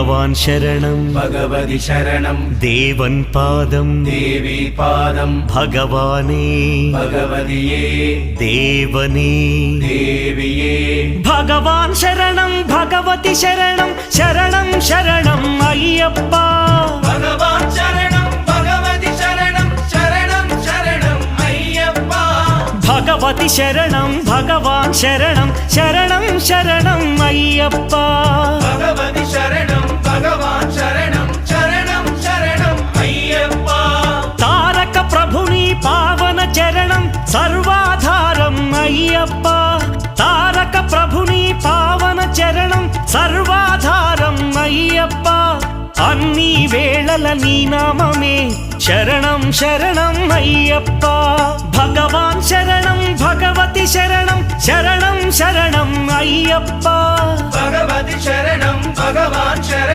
ഭഗവാൻ ശരണം ഭഗവതി ശരണം ദേവൻ പാദം ദേവി പാദം ഭഗവാനേ ഭഗവതിയേ ദേവനേ ദേവിയേ ഭഗവാൻ ശരണം ഭഗവതി ശരണം ശരണം ശരണം അയ്യപ്പ ഭഗവാൻ ശരണം ഭഗവതി ശരണം ശരണം ശരണം അയ്യപ്പ ഭഗവതി ശരണം ഭഗവാൻ ശരണം ശരണം ശരണം അയ്യപ്പ ഭഗവതി ശരണം ഭഗവാൻ ശരണം ശരണം ശരണം അയ്യപ്പ താരക ప్రభుని పావన చరణం సర్వాధారం అయ్యప్ప తారక ప్రభుని పావన చరణం సర్వాధారం అయ్యప్ప అన్ని వేళల నీ నామమే శరణం శరణం అయ్యప్ప భగవాన్ శరణం భగవతి శరణం శరణం శరణం అయ్యప్ప భగవతి శరణం భగవాన్ శరణం